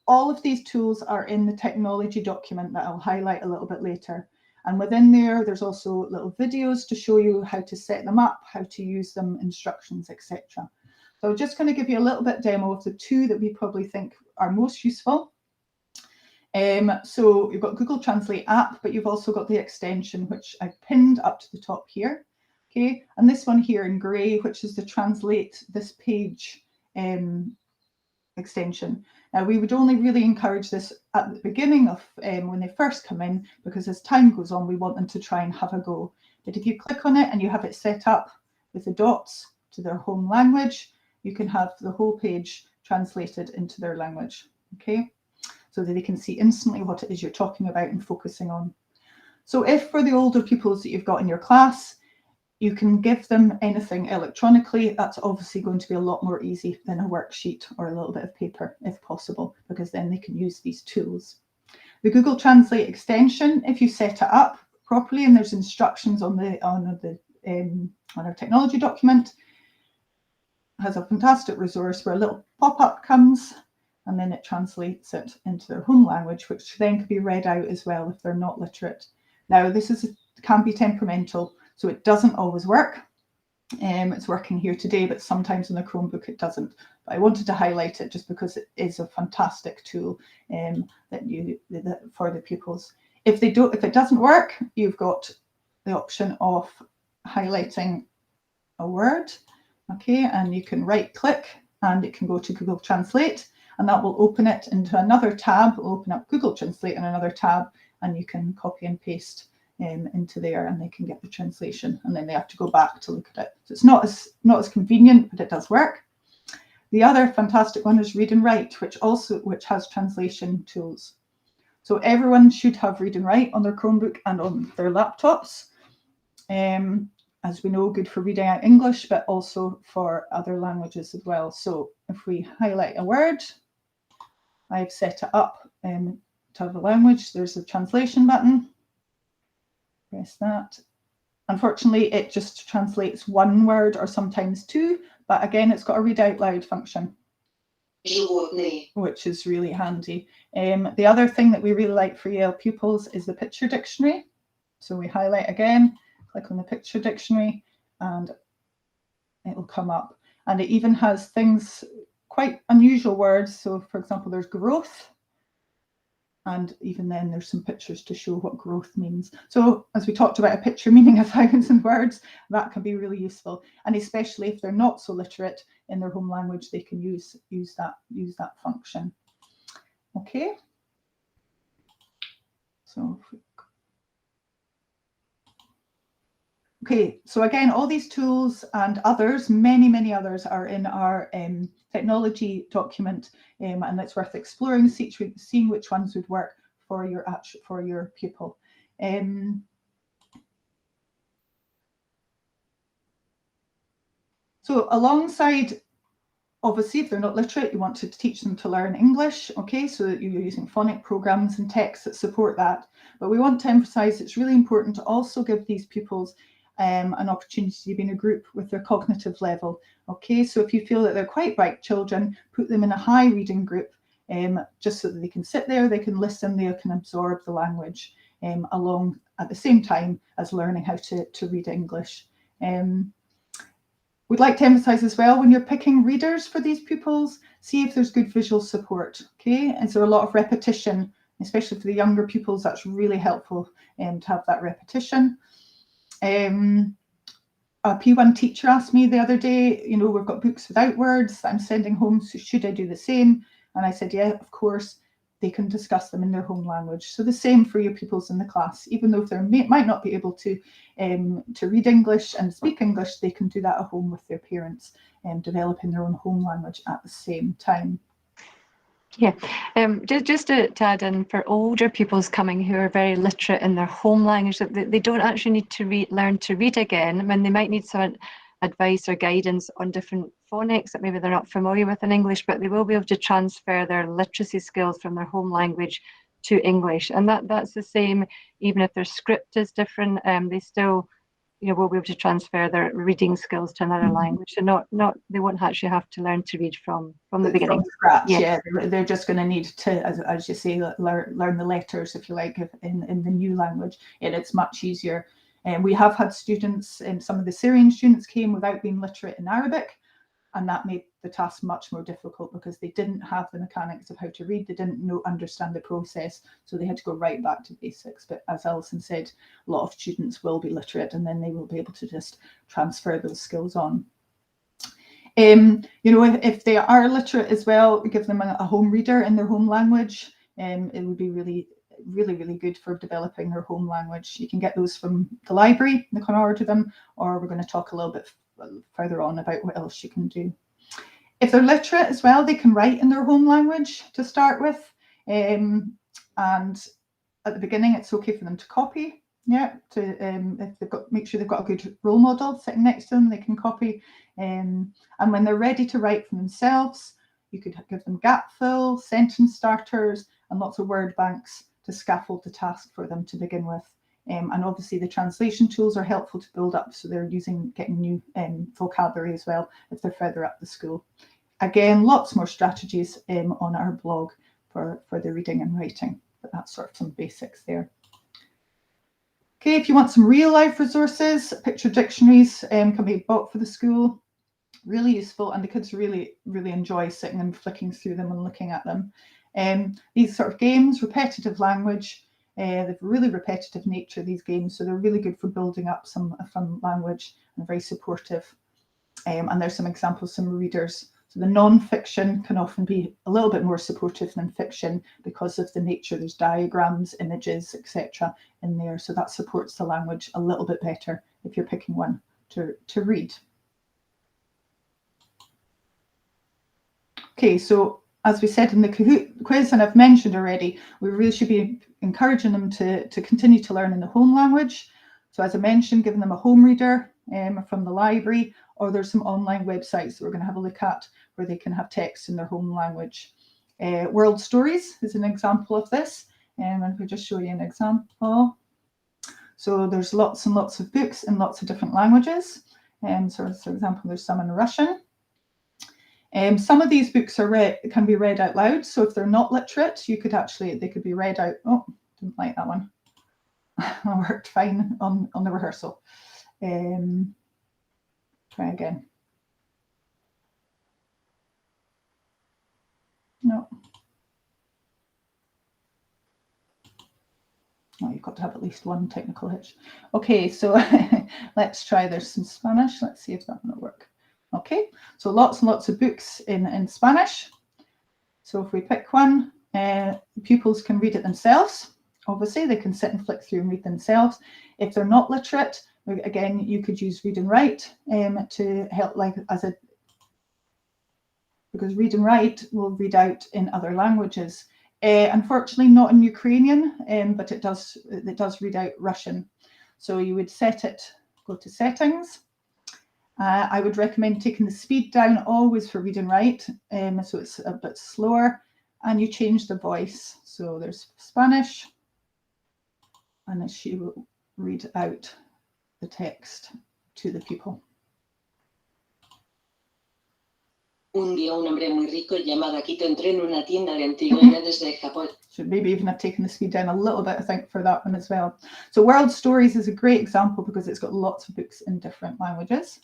All of these tools are in the technology document that I'll highlight a little bit later. And within there, there's also little videos to show you how to set them up, how to use them, instructions, etc. So I'm just going to give you a little bit demo of the two that we probably think are most useful. So you've got Google Translate app, but you've also got the extension, which I've pinned up to the top here. Okay, and this one here in grey, which is the Translate This Page extension. Now, we would only really encourage this at the beginning of when they first come in, because as time goes on, we want them to try and have a go. But if you click on it and you have it set up with the dots to their home language, you can have the whole page translated into their language, okay? So that they can see instantly what it is you're talking about and focusing on. So if for the older pupils that you've got in your class, you can give them anything electronically, that's obviously going to be a lot more easy than a worksheet or a little bit of paper, if possible, because then they can use these tools. The Google Translate extension, if you set it up properly, and there's instructions on our technology document, has a fantastic resource where a little pop-up comes, and then it translates it into their home language, which then can be read out as well if they're not literate. Now, this can be temperamental, so it doesn't always work. It's working here today, but sometimes in the Chromebook it doesn't. But I wanted to highlight it just because it is a fantastic tool for the pupils. If it doesn't work, you've got the option of highlighting a word, okay, and you can right-click and it can go to Google Translate, and that will open it into another tab. It will open up Google Translate in another tab, and you can copy and paste into there, and they can get the translation, and then they have to go back to look at it. So it's not as convenient, but it does work. The other fantastic one is Read and Write, which has translation tools. So everyone should have Read and Write on their Chromebook and on their laptops. As we know, good for reading out English, but also for other languages as well. So if we highlight a word, I've set it up to have a language. There's a translation button. Press that. Unfortunately, it just translates one word or sometimes two, but again, it's got a read out loud function, which is really handy. The other thing that we really like for EAL pupils is the picture dictionary. So we highlight again, click on the picture dictionary, and it will come up. And it even has things, quite unusual words. So for example, there's growth. And even then there's some pictures to show what growth means. So as we talked about a picture meaning 1,000 words, that can be really useful. And especially if they're not so literate in their home language, they can use that function. Okay. Okay, so again, all these tools and others, many others, are in our technology document, and it's worth exploring, seeing which ones would work for your pupil. So alongside, obviously, if they're not literate, you want to teach them to learn English, okay, so that you're using phonic programs and texts that support that. But we want to emphasize it's really important to also give these pupils an opportunity to be in a group with their cognitive level. Okay, so if you feel that they're quite bright children, put them in a high reading group, just so that they can sit there, they can listen, they can absorb the language along at the same time as learning how to read English. We'd like to emphasize as well, when you're picking readers for these pupils, see if there's good visual support. Okay, is there a lot of repetition especially for the younger pupils. That's really helpful to have that repetition. A P1 teacher asked me the other day, you know, we've got books without words that I'm sending home, so should I do the same? And I said, yeah, of course, they can discuss them in their home language. So the same for your pupils in the class, even though if they might not be able to read English and speak English, they can do that at home with their parents, developing their own home language at the same time. Yeah, just to add in, for older pupils coming who are very literate in their home language, that they don't actually need to learn to read again. I mean, they might need some advice or guidance on different phonics that maybe they're not familiar with in English, but they will be able to transfer their literacy skills from their home language to English. And that's the same, even if their script is different, they still, you know, will be able to transfer their reading skills to another language. So not they won't actually have to learn to read from the beginning. From scratch, yeah. They're just going to need to, as you say, learn the letters, if you like, in the new language, and it's much easier. And we have had students, and some of the Syrian students came without being literate in Arabic, and that made the task much more difficult because they didn't have the mechanics of how to read. They didn't understand the process, so they had to go right back to basics. But as Alison said, a lot of students will be literate, and then they will be able to just transfer those skills on. You know, if they are literate as well, give them a home reader in their home language. It would be really good for developing their home language. You can get those from the library, they can order them, or we're going to talk a little bit further on about what else you can do. If they're literate as well, they can write in their home language to start with, and at the beginning it's okay for them to copy. Yeah, if they've got, make sure they've got a good role model sitting next to them, they can copy. And when they're ready to write for themselves, you could give them gap fill, sentence starters, and lots of word banks to scaffold the task for them to begin with. And obviously the translation tools are helpful to build up, so they're getting new vocabulary as well if they're further up the school. Again, lots more strategies on our blog for the reading and writing, but that's sort of some basics there. Okay, if you want some real life resources, picture dictionaries can be bought for the school. Really useful, and the kids really enjoy sitting and flicking through them and looking at them. These sort of games, repetitive language, they've really repetitive nature, these games, so they're really good for building up some fun language and very supportive. And there's some examples, some readers. So the non-fiction can often be a little bit more supportive than fiction because of the nature. There's diagrams, images, etc. in there, so that supports the language a little bit better if you're picking one to read. Okay, so as we said in the Kahoot quiz, and I've mentioned already, we really should be encouraging them to continue to learn in the home language. So as I mentioned, giving them a home reader from the library, or there's some online websites that we're going to have a look at where they can have text in their home language. World Stories is an example of this, and if we just show you an example. So there's lots and lots of books in lots of different languages. So for example, there's some in Russian. Some of these books can be read out loud. So if they're not literate, they could be read out. Oh, didn't like that one. That worked fine on the rehearsal. Try again. No. Oh, you've got to have at least one technical hitch. Okay, so let's try. There's some Spanish. Let's see if that will work. Okay, so lots and lots of books in Spanish. So if we pick one, pupils can read it themselves. Obviously, they can sit and flick through and read themselves. If they're not literate, again, you could use read and write to help, because read and write will read out in other languages. Unfortunately, not in Ukrainian, but it does read out Russian. So you would go to settings. I would recommend taking the speed down always for read and write, so it's a bit slower, and you change the voice. So there's Spanish, and she will read out the text to the pupil. Un día un hombre muy rico llamado Akito entró en una tienda de antigüedades de Japón. Should maybe even have taken the speed down a little bit, I think, for that one as well. So World Stories is a great example because it's got lots of books in different languages.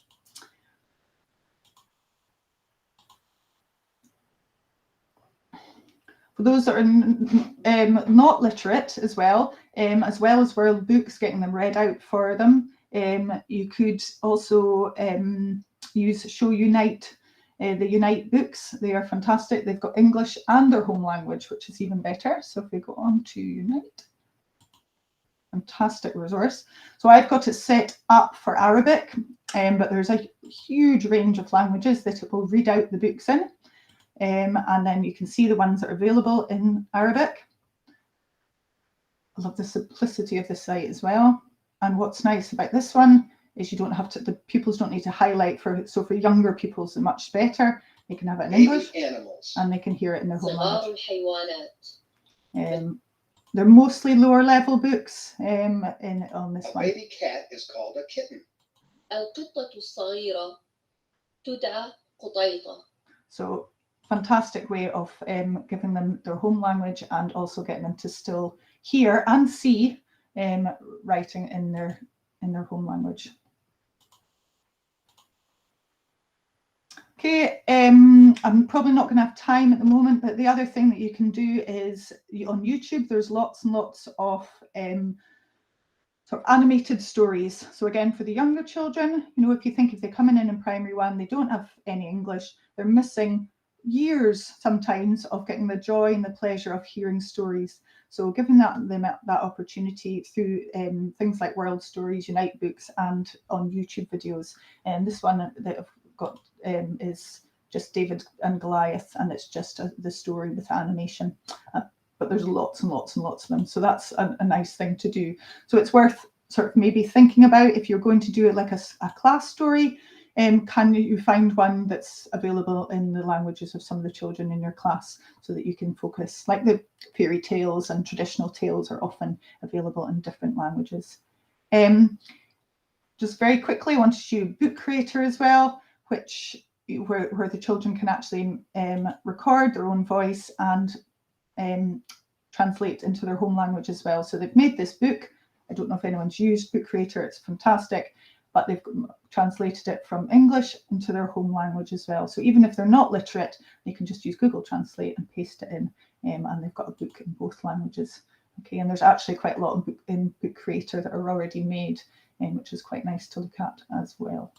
For those that are not literate as well as world books, getting them read out for them, you could also use Show Unite, the Unite books. They are fantastic. They've got English and their home language, which is even better. So if we go on to Unite, fantastic resource. So I've got it set up for Arabic, but there's a huge range of languages that it will read out the books in. And then you can see the ones that are available in Arabic. I love the simplicity of the site as well. And what's nice about this one is you don't have to, the pupils don't need to highlight for, so for younger pupils, it's much better. They can have it in English and they can hear it in their home language. They're mostly lower level books on this one. A baby cat is called a kitten. So fantastic way of giving them their home language and also getting them to still hear and see writing in their home language. Okay, I'm probably not going to have time at the moment, but the other thing that you can do is on YouTube, there's lots and lots of sort of animated stories. So again, for the younger children, you know, if you think if they're coming in primary one, they don't have any English, they're missing years sometimes of getting the joy and the pleasure of hearing stories. So giving them that opportunity through things like World Stories, Unite books, and on YouTube videos. And this one that I've got is just David and Goliath, and it's just the story with animation. But there's lots and lots and lots of them. So that's a nice thing to do. So it's worth sort of maybe thinking about if you're going to do it like a class story. Can you find one that's available in the languages of some of the children in your class so that you can focus, like the fairy tales and traditional tales are often available in different languages. Just very quickly, I want to show you Book Creator as well, where the children can actually record their own voice and translate into their home language as well. So they've made this book. I don't know if anyone's used Book Creator, it's fantastic, but they've translated it from English into their home language as well. So even if they're not literate, they can just use Google Translate and paste it in, and they've got a book in both languages. Okay, and there's actually quite a lot of in Book Creator that are already made, which is quite nice to look at as well.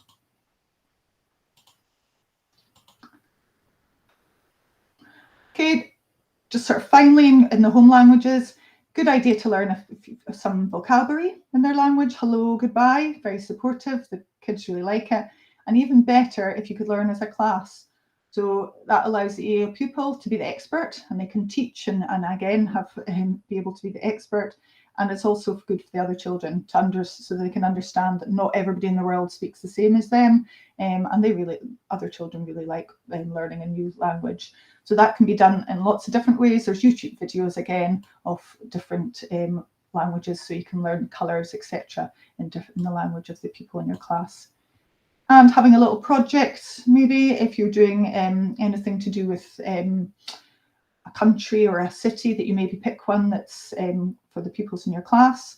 Okay, just sort of finally in the home languages, good idea to learn some vocabulary in their language. Hello, goodbye, very supportive. The kids really like it. And even better if you could learn as a class. So that allows the EAL pupil to be the expert, and they can teach and again have be able to be the expert. And it's also good for the other children to so they can understand that not everybody in the world speaks the same as them, and other children really like learning a new language. So that can be done in lots of different ways. There's YouTube videos again of different languages, so you can learn colours, etc., in the language of the people in your class. And having a little project, maybe if you're doing anything to do with a country or a city, that you maybe pick one that's for the pupils in your class.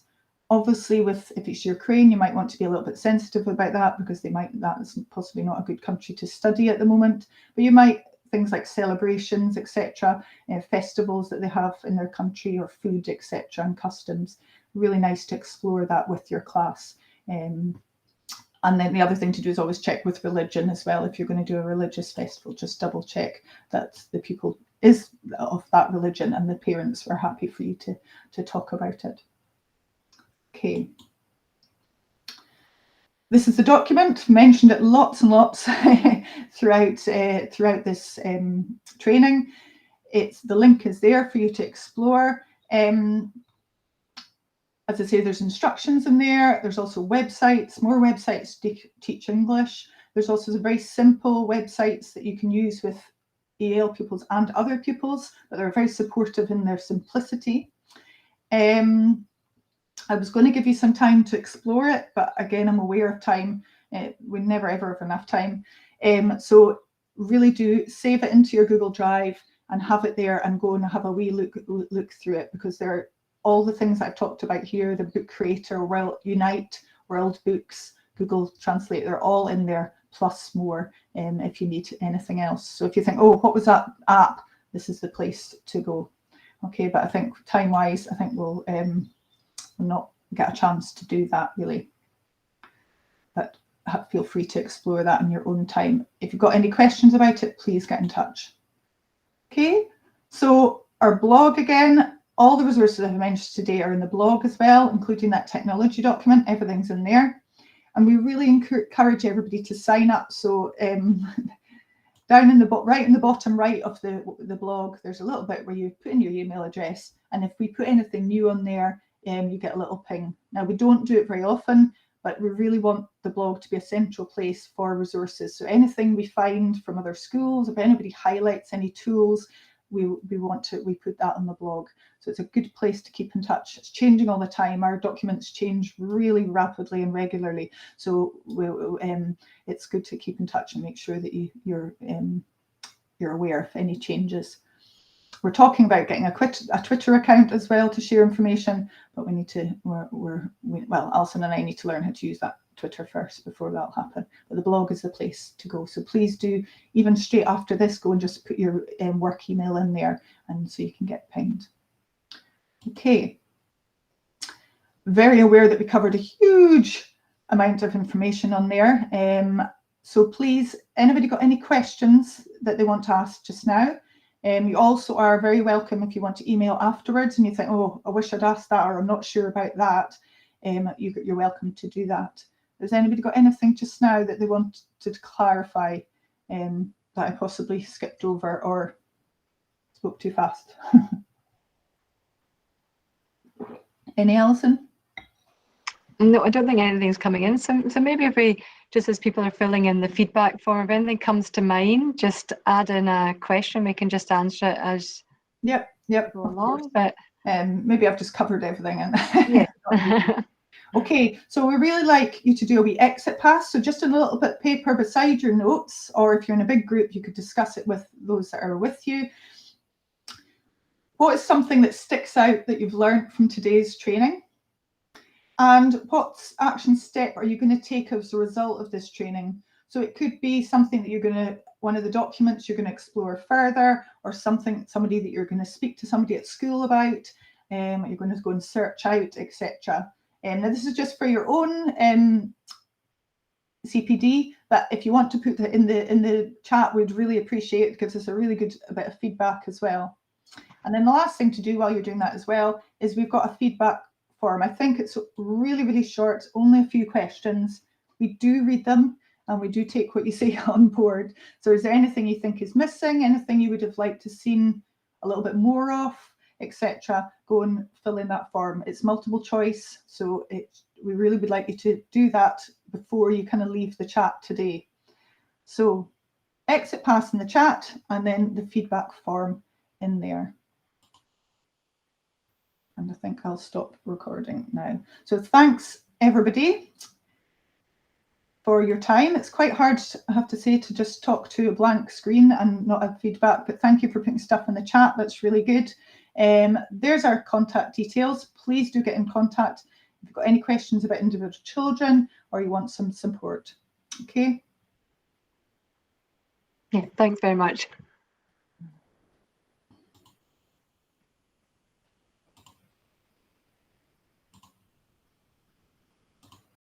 Obviously, if it's Ukraine, you might want to be a little bit sensitive about that because that is possibly not a good country to study at the moment. But you might, things like celebrations, etc., festivals that they have in their country, or food, etc., and customs. Really nice to explore that with your class. And then the other thing to do is always check with religion as well. If you're going to do a religious festival, just double check that the people is of that religion and the parents were happy for you to talk about it. Okay. This is the document. Mentioned it lots and lots throughout this training. The link is there for you to explore. As I say, there's instructions in there. There's also websites, more websites to teach English. There's also some very simple websites that you can use with EAL pupils and other pupils, but they're very supportive in their simplicity. I was going to give you some time to explore it, but again, I'm aware of time. We never ever have enough time. So really do save it into your Google Drive and have it there and go and have a wee look through it, because there are all the things I've talked about here, the Book Creator, Unite, World Books, Google Translate, they're all in there, plus more if you need anything else. So if you think, oh, what was that app? this is the place to go. Okay, but I think time-wise, I think we'll not get a chance to do that really. But feel free to explore that in your own time. If you've got any questions about it, please get in touch. Okay, so our blog again, all the resources I've mentioned today are in the blog as well, including that technology document. Everything's in there. And we really encourage everybody to sign up. So down in the right in the bottom right of the blog, there's a little bit where you put in your email address. And if we put anything new on there, you get a little ping. Now, we don't do it very often, but we really want the blog to be a central place for resources. So anything we find from other schools, if anybody highlights any tools, we put that on the blog. So it's a good place to keep in touch. It's changing all the time. Our documents change really rapidly and regularly. So it's good to keep in touch and make sure that you're aware of any changes. We're talking about getting a Twitter account as well to share information, but we need to, well, Alison and I need to learn how to use that Twitter first before that'll happen. But the blog is the place to go. So please do, even straight after this, go and just put your work email in there, and so you can get pinged. Okay. Very aware that we covered a huge amount of information on there. So please, anybody got any questions that they want to ask just now? You also are very welcome if you want to email afterwards and you think, oh, I wish I'd asked that, or I'm not sure about that. You're welcome to do that. Has anybody got anything just now that they want to clarify that I possibly skipped over or spoke too fast? Any, Alison? No, I don't think anything's coming in. So maybe if we, just as people are filling in the feedback form, if anything comes to mind, just add in a question. We can just answer it as yep, go along. But maybe I've just covered everything. And yeah. Okay, so we really like you to do a wee exit pass. So just a little bit of paper beside your notes, or if you're in a big group, you could discuss it with those that are with you. What is something that sticks out that you've learned from today's training? And what action step are you going to take as a result of this training? So it could be something that one of the documents you're going to explore further, or somebody that you're going to speak to somebody at school about, you're going to go and search out, etc. Now this is just for your own CPD, but if you want to put that in the chat, we'd really appreciate it. It gives us a really good bit of feedback as well. And then the last thing to do while you're doing that as well is we've got a feedback form. I think it's really, really short, only a few questions. We do read them and we do take what you say on board. So is there anything you think is missing, anything you would have liked to seen a little bit more of, etc.? Go and fill in that form. It's multiple choice, so we really would like you to do that before you kind of leave the chat today. So exit pass in the chat and then the feedback form in there. And I think I'll stop recording now. So thanks everybody for your time. It's quite hard, I have to say, to just talk to a blank screen and not have feedback, but thank you for putting stuff in the chat. That's really good. There's our contact details. Please do get in contact if you've got any questions about individual children or you want some support. Okay. Yeah, thanks very much.